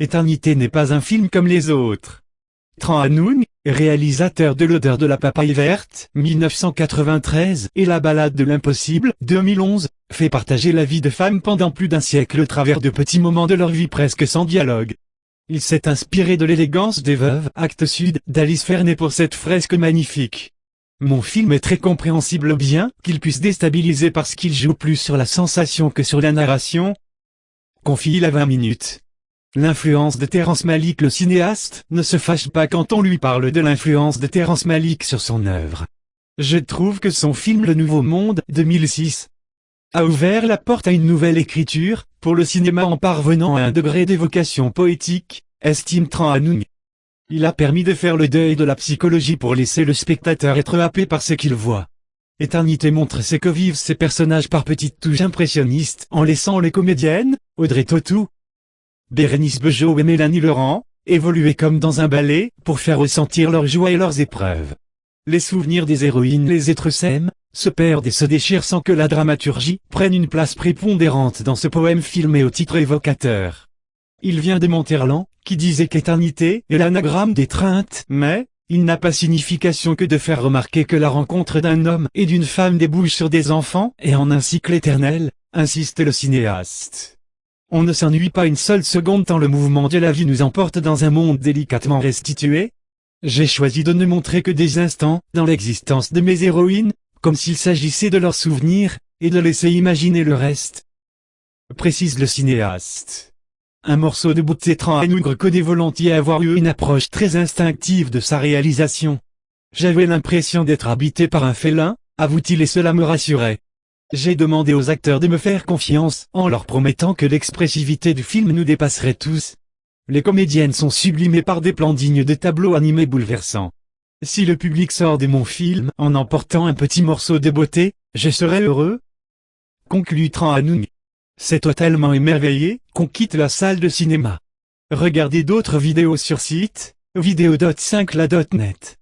Éternité n'est pas un film comme les autres. Tran Hanoung, réalisateur de L'odeur de la papaye verte, 1993, et La balade de l'impossible, 2011, fait partager la vie de femmes pendant plus d'un siècle au travers de petits moments de leur vie presque sans dialogue. Il s'est inspiré de l'élégance des veuves, acte sud, d'Alice Fernet pour cette fresque magnifique. Mon film est très compréhensible bien qu'il puisse déstabiliser parce qu'il joue plus sur la sensation que sur la narration. Confie-il à 20 minutes. L'influence de Terrence Malick. Le cinéaste ne se fâche pas quand on lui parle de l'influence de Terrence Malick sur son œuvre. Je trouve que son film Le Nouveau Monde, 2006, a ouvert la porte à une nouvelle écriture, pour le cinéma en parvenant à un degré d'évocation poétique, estime Tran Hanoung. Il a permis de faire le deuil de la psychologie pour laisser le spectateur être happé par ce qu'il voit. Éternité montre ce que vivent ces personnages par petites touches impressionnistes en laissant les comédiennes, Audrey Tautou, Bérénice Bejo et Mélanie Laurent, évoluer comme dans un ballet, pour faire ressentir leur joie et leurs épreuves. Les souvenirs des héroïnes. Les êtres s'aiment, se perdent et se déchirent sans que la dramaturgie prenne une place prépondérante dans ce poème filmé au titre évocateur. Il vient de Monterland, qui disait qu'éternité est l'anagramme d'étreinte, mais il n'a pas signification que de faire remarquer que la rencontre d'un homme et d'une femme débouche sur des enfants et en un cycle éternel, insiste le cinéaste. On ne s'ennuie pas une seule seconde tant le mouvement de la vie nous emporte dans un monde délicatement restitué. J'ai choisi de ne montrer que des instants dans l'existence de mes héroïnes, comme s'il s'agissait de leurs souvenirs, et de laisser imaginer le reste, précise le cinéaste. Un morceau de beauté. Tran Hanoung reconnaît volontiers avoir eu une approche très instinctive de sa réalisation. J'avais l'impression d'être habité par un félin, avoue-t-il, et cela me rassurait. J'ai demandé aux acteurs de me faire confiance, en leur promettant que l'expressivité du film nous dépasserait tous. Les comédiennes sont sublimées par des plans dignes de tableaux animés bouleversants. Si le public sort de mon film en emportant un petit morceau de beauté, je serai heureux, conclut Tran Hanoung. C'est totalement émerveillé qu'on quitte la salle de cinéma. Regardez d'autres vidéos sur site, vidéo.5la.net.